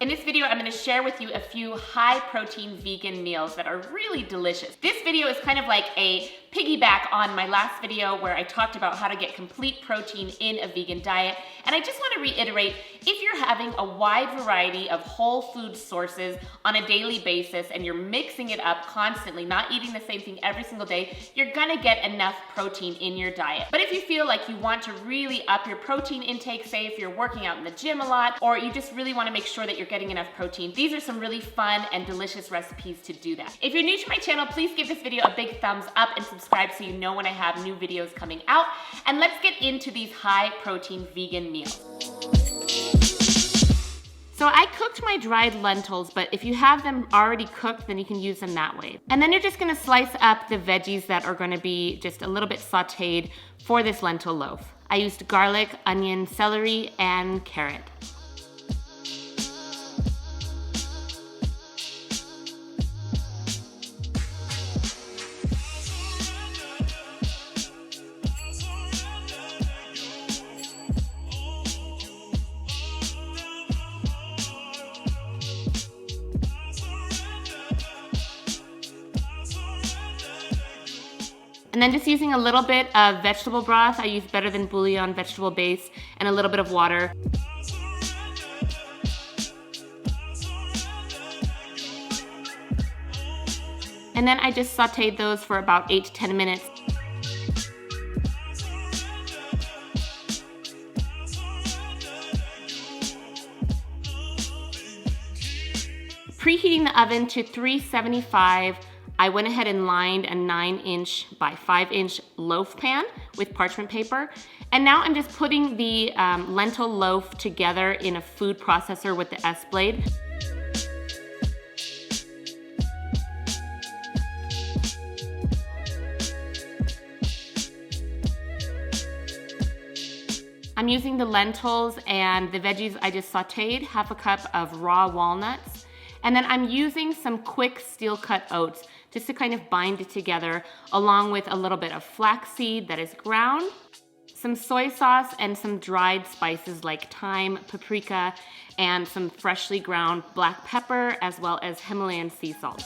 In this video, I'm gonna share with you a few high protein vegan meals that are really delicious. This video is kind of like a piggyback on my last video where I talked about how to get complete protein in a vegan diet. And I just wanna reiterate, if you're having a wide variety of whole food sources on a daily basis and you're mixing it up constantly, not eating the same thing every single day, you're gonna get enough protein in your diet. But if you feel like you want to really up your protein intake, say if you're working out in the gym a lot, or you just really wanna make sure that you're getting enough protein, these are some really fun and delicious recipes to do that. If you're new to my channel, please give this video a big thumbs up and subscribe so you know when I have new videos coming out. And let's get into these high protein vegan meals. So I cooked my dried lentils, but if you have them already cooked, then you can use them that way. And then you're just gonna slice up the veggies that are gonna be just a little bit sauteed for this lentil loaf. I used garlic, onion, celery, and carrot. And then just using a little bit of vegetable broth. I use Better Than Bouillon vegetable base and a little bit of water. And then I just sauteed those for about 8 to 10 minutes. Preheating the oven to 375, I went ahead and lined a 9-inch by 5-inch loaf pan with parchment paper. And now I'm just putting the lentil loaf together in a food processor with the S-blade. I'm using the lentils and the veggies I just sauteed, half a cup of raw walnuts. And then I'm using some quick steel-cut oats just to kind of bind it together, along with a little bit of flaxseed that is ground, some soy sauce, and some dried spices like thyme, paprika, and some freshly ground black pepper, as well as Himalayan sea salt.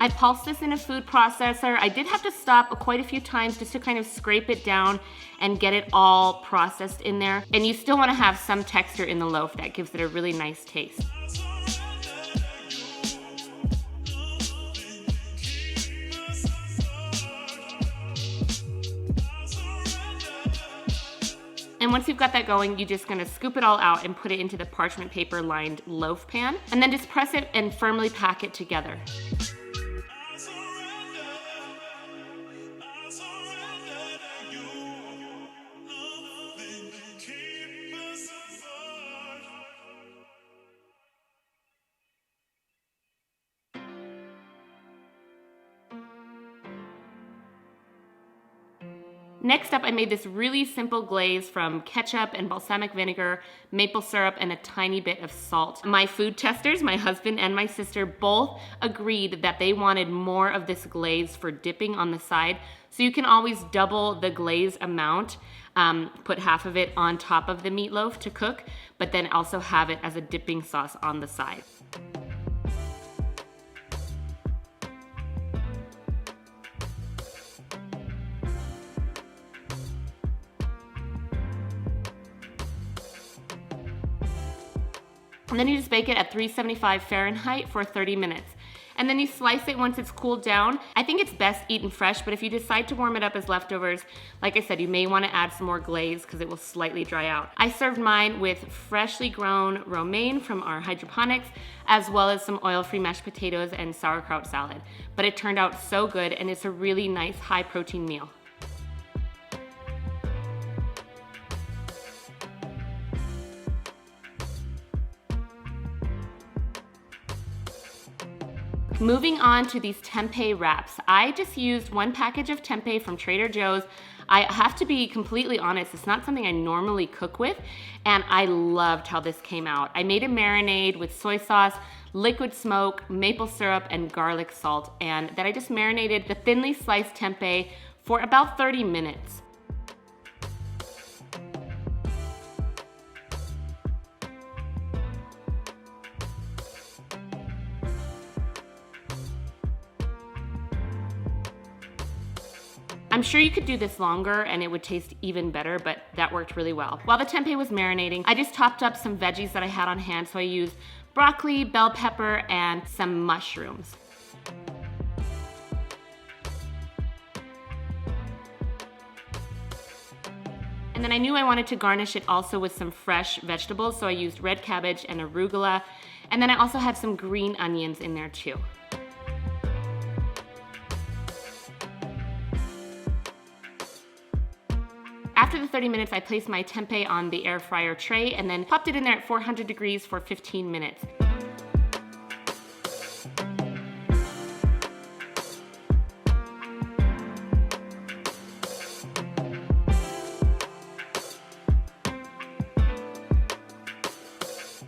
I pulsed this in a food processor. I did have to stop quite a few times just to kind of scrape it down and get it all processed in there. And you still want to have some texture in the loaf. That gives it a really nice taste. And once you've got that going, you're just gonna scoop it all out and put it into the parchment paper lined loaf pan. And then just press it and firmly pack it together. Next up, I made this really simple glaze from ketchup and balsamic vinegar, maple syrup, and a tiny bit of salt. My food testers, my husband and my sister, both agreed that they wanted more of this glaze for dipping on the side. So you can always double the glaze amount, put half of it on top of the meatloaf to cook, but then also have it as a dipping sauce on the side. And then you just bake it at 375 Fahrenheit for 30 minutes. And then you slice it once it's cooled down. I think it's best eaten fresh, but if you decide to warm it up as leftovers, like I said, you may want to add some more glaze because it will slightly dry out. I served mine with freshly grown romaine from our hydroponics, as well as some oil-free mashed potatoes and sauerkraut salad. But it turned out so good, and it's a really nice high protein meal. Moving on to these tempeh wraps. I just used 1 package of tempeh from Trader Joe's. I have to be completely honest, it's not something I normally cook with, and I loved how this came out. I made a marinade with soy sauce, liquid smoke, maple syrup, and garlic salt, and then I just marinated the thinly sliced tempeh for about 30 minutes. I'm sure you could do this longer and it would taste even better, but that worked really well. While the tempeh was marinating, I just topped up some veggies that I had on hand. So I used broccoli, bell pepper, and some mushrooms. And then I knew I wanted to garnish it also with some fresh vegetables, so I used red cabbage and arugula. And then I also had some green onions in there too. After the 30 minutes, I placed my tempeh on the air fryer tray and then popped it in there at 400 degrees for 15 minutes.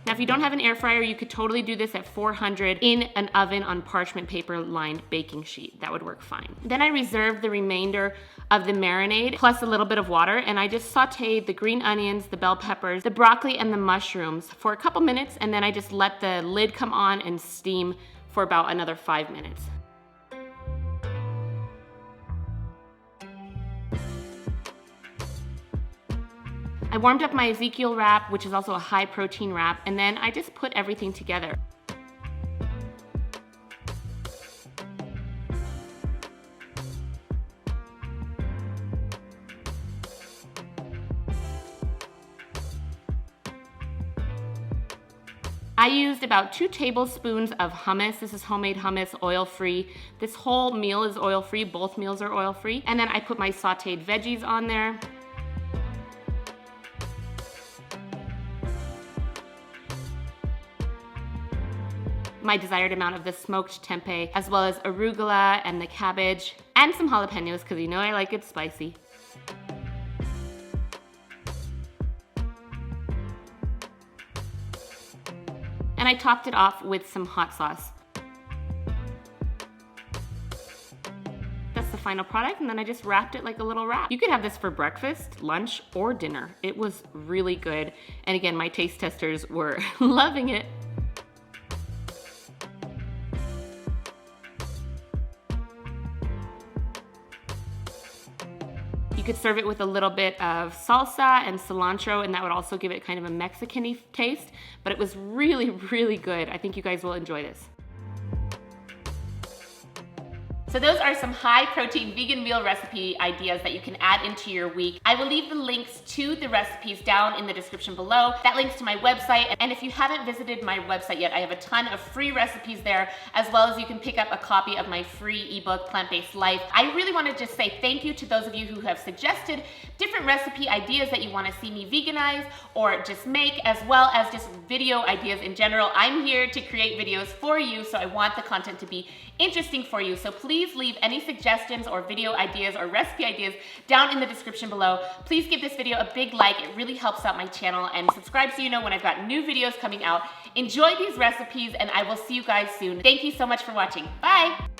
Now, if you don't have an air fryer, you could totally do this at 400 in an oven on parchment paper lined baking sheet. That would work fine. Then I reserved the remainder of the marinade plus a little bit of water, and I just sauteed the green onions, the bell peppers, the broccoli, and the mushrooms for a couple minutes, and then I just let the lid come on and steam for about another 5 minutes. I warmed up my Ezekiel wrap, which is also a high protein wrap, and then I just put everything together. I used about 2 tablespoons of hummus. This is homemade hummus, oil-free. This whole meal is oil-free, both meals are oil-free. And then I put my sauteed veggies on there. My desired amount of the smoked tempeh, as well as arugula and the cabbage, and some jalapenos, because you know I like it spicy. And I topped it off with some hot sauce. That's the final product, and then I just wrapped it like a little wrap. You could have this for breakfast, lunch, or dinner. It was really good. And again, my taste testers were loving it. You could serve it with a little bit of salsa and cilantro, and that would also give it kind of a Mexican-y taste, but it was really, really good. I think you guys will enjoy this. So those are some high protein vegan meal recipe ideas that you can add into your week. I will leave the links to the recipes down in the description below. That links to my website. And if you haven't visited my website yet, I have a ton of free recipes there, as well as you can pick up a copy of my free ebook, Plant-Based Life. I really want to just say thank you to those of you who have suggested different recipe ideas that you want to see me veganize or just make, as well as just video ideas in general. I'm here to create videos for you, so I want the content to be interesting for you. So please leave any suggestions or video ideas or recipe ideas down in the description below. Please give this video a big like. It really helps out my channel, and subscribe so you know when I've got new videos coming out. Enjoy these recipes, and I will see you guys soon. Thank you so much for watching. Bye.